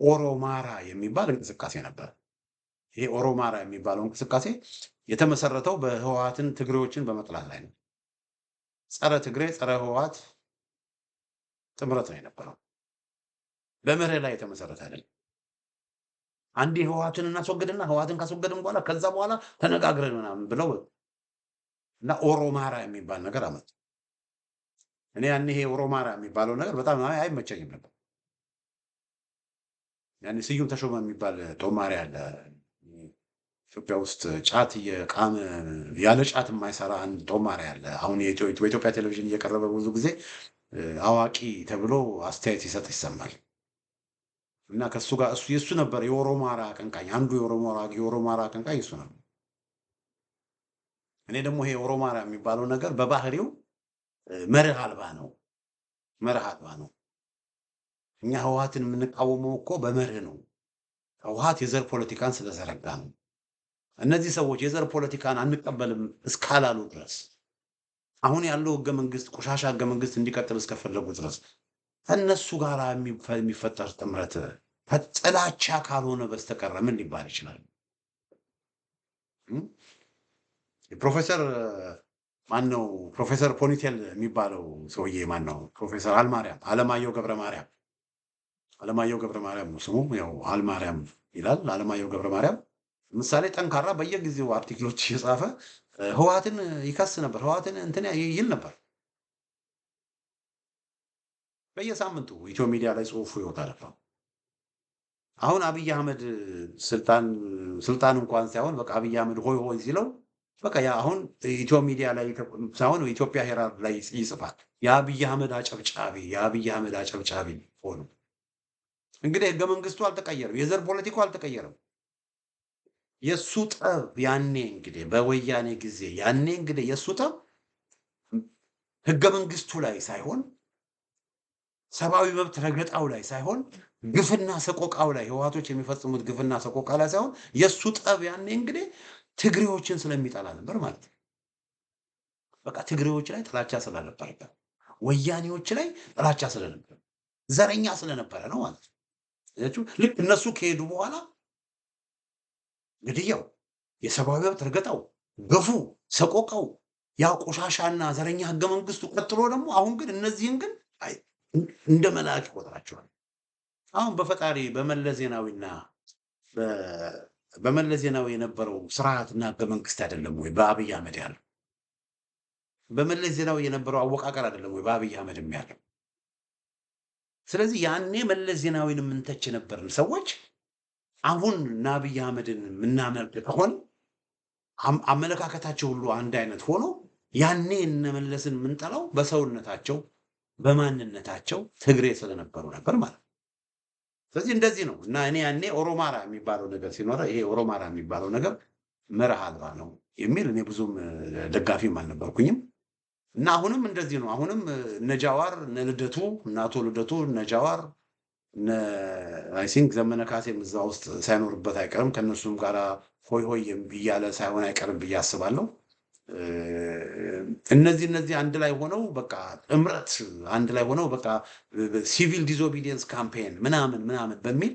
ኦሮማራ የሚባል እንቅስቃሴ ነበር። ይሄ ኦሮማራ የሚባለው እንቅስቃሴ የተመሰረተው በህወሓትን ትግሬዎችን በመጥላት ላይ ነው። ጸረ ትግሬ ጸረ ህወሓት ጥምረት ነው የነበረው። በመርህ ላይ የተመሰረተ አይደለም። አንዴ ህወሓትን እናስወግድና ህወሓትን ካስወገድን በኋላ ከዛ በኋላ ተነጋግረን ምናምን ብለው እና ኦሮማራ የሚባል ነገር አመጡ። እኔ ያኔ ይሄ ኦሮማራ የሚባለው ነገር በጣም አይመቸኝም ነበር። ያኔ ስዩም ተሾመ የሚባል ጦማሪ አለ ኢትዮጵያ ውስጥ ጫት የቃም ያለ ጫት የማይሰራ አንድ ጦማሪ አለ። አሁን በኢትዮጵያ ቴሌቪዥን እየቀረበ ብዙ ጊዜ አዋቂ ተብሎ አስተያየት ሲሰጥ ይሰማል። እና ከሱ ጋር የሱ ነበር የኦሮማራ አቀንቃኝ፣ አንዱ የኦሮማራ አቀንቃኝ እሱ ነበር። እኔ ደግሞ ይሄ ኦሮማራ የሚባለው ነገር በባህሪው መርህ አልባ ነው። መርህ አልባ ነው። እኛ ህወሓትን የምንቃወመው እኮ በመርህ ነው። ህወሓት የዘር ፖለቲካን ስለዘረጋ ነው። እነዚህ ሰዎች የዘር ፖለቲካን አንቀበልም እስካላሉ ድረስ አሁን ያለው ህገ መንግስት ቆሻሻ ህገ መንግስት እንዲቀጥል እስከፈለጉ ድረስ ከእነሱ ጋር የሚፈጠር ጥምረት ጥላቻ ካልሆነ በስተቀር ምን ሊባል ይችላል? ፕሮፌሰር ማነው? ፕሮፌሰር ፖኒቴል የሚባለው ሰውዬ ማነው? ፕሮፌሰር አለማየሁ ገብረ ማርያም ነው ስሙ። ያው አልማርያም ይላል። አለማየሁ ገብረ ማርያም ምሳሌ ጠንካራ በየጊዜው አርቲክሎች እየጻፈ ህወሓትን ይከስ ነበር። ህወሓትን እንትን ይል ነበር። በየሳምንቱ ኢትዮ ሚዲያ ላይ ጽሁፉ ይወጣ ነበር። አሁን አብይ አህመድ ስልጣን እንኳን ሳይሆን በቃ አብይ አህመድ ሆይ ሆይ ሲለው በቃ ያ አሁን ኢትዮ ሚዲያ ላይ ሳይሆን ኢትዮጵያ ሄራልድ ላይ ይጽፋል። የአብይ አህመድ አጨብጫቢ ሆኑ። እንግዲህ ህገ መንግስቱ አልተቀየረም። የዘር ፖለቲካው አልተቀየረም። የሱ ጠብ ያኔ እንግዲህ በወያኔ ጊዜ እንግዲህ የሱ ጠብ ህገ መንግስቱ ላይ ሳይሆን ሰብአዊ መብት ረገጣው ላይ ሳይሆን ግፍና ሰቆቃው ላይ ህወሓቶች የሚፈጽሙት ግፍና ሰቆቃ ላይ ሳይሆን የሱ ጠብ ያኔ እንግዲህ ትግሬዎችን ስለሚጠላ ነበር ማለት ነው። በቃ ትግሬዎች ላይ ጥላቻ ስለነበረበት፣ ወያኔዎች ላይ ጥላቻ ስለነበረ፣ ዘረኛ ስለነበረ ነው ማለት ነው። ልክ እነሱ ከሄዱ በኋላ ግድያው፣ የሰብአዊ መብት ረገጣው፣ ግፉ፣ ሰቆቃው፣ ያ ቆሻሻና ዘረኛ ህገ መንግስቱ ቀጥሎ ደግሞ አሁን ግን እነዚህን ግን እንደ መልአክ ይቆጥራቸዋል። አሁን በፈጣሪ በመለስ ዜናዊ የነበረው ስርዓትና ህገ መንግስት አይደለም ወይ በአብይ አህመድ ያለው? በመለስ ዜናዊ የነበረው አወቃቀር አይደለም ወይ በአብይ አህመድ ያለው? ስለዚህ ያኔ መለስ ዜናዊን የምንተች የነበርን ሰዎች አሁን አብይ አህመድን የምናመልክ ከሆነ አመለካከታቸው ሁሉ አንድ አይነት ሆኖ ያኔ እነመለስን የምንጠላው በሰውነታቸው በማንነታቸው ትግሬ ስለነበሩ ነበር ማለት ነው። ስለዚህ እንደዚህ ነው እና እኔ ያኔ ኦሮማራ የሚባለው ነገር ሲኖረ ይሄ ኦሮማራ የሚባለው ነገር መርህ አልባ ነው የሚል እኔ ብዙም ደጋፊም አልነበርኩኝም። እና አሁንም እንደዚህ ነው። አሁንም እነ ጃዋር እነ ልደቱ እነ አቶ ልደቱ እነ ጃዋር አይ ቲንክ ዘመነ ካሴም እዛ ውስጥ ሳይኖርበት አይቀርም ከነሱም ጋር ሆይ ሆይ እያለ ሳይሆን አይቀርም ብዬ አስባለሁ። እነዚህ አንድ ላይ ሆነው በቃ ጥምረት አንድ ላይ ሆነው በቃ ሲቪል ዲስኦቢዲየንስ ካምፔን ምናምን በሚል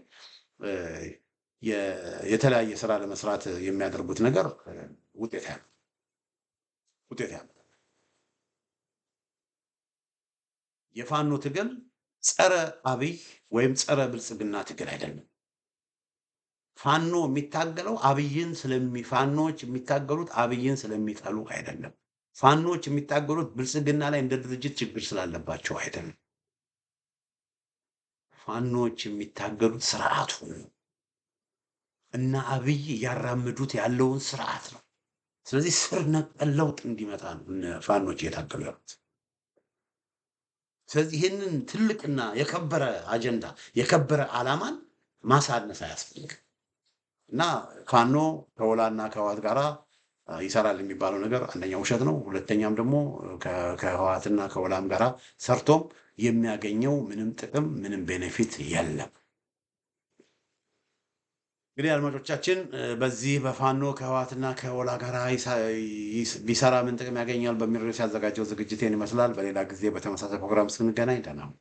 የተለያየ ስራ ለመስራት የሚያደርጉት ነገር ውጤት ያለው የፋኖ ትግል ጸረ አብይ ወይም ጸረ ብልጽግና ትግል አይደለም። ፋኖ የሚታገለው ፋኖች የሚታገሉት አብይን ስለሚጠሉ አይደለም። ፋኖች የሚታገሉት ብልጽግና ላይ እንደ ድርጅት ችግር ስላለባቸው አይደለም። ፋኖች የሚታገሉት ስርዓቱ እና አብይ ያራምዱት ያለውን ስርዓት ነው። ስለዚህ ስር ነቀል ለውጥ እንዲመጣ ነው ፋኖች እየታገሉ ያሉት። ስለዚህ ይህንን ትልቅና የከበረ አጀንዳ የከበረ ዓላማን ማሳነስ አያስፈልግም እና ፋኖ ከወላና ከህወሓት ጋራ ይሰራል የሚባለው ነገር አንደኛ ውሸት ነው። ሁለተኛም ደግሞ ከህወሓትና ከወላም ጋራ ሰርቶም የሚያገኘው ምንም ጥቅም ምንም ቤኔፊት የለም። እንግዲህ አድማጮቻችን በዚህ በፋኖ ከህወሓትና ከወላ ጋራ ቢሰራ ምን ጥቅም ያገኛል በሚል ርዕስ ያዘጋጀው ዝግጅቴን ይመስላል። በሌላ ጊዜ በተመሳሳይ ፕሮግራም እስክንገናኝ ደህና ሁኑ።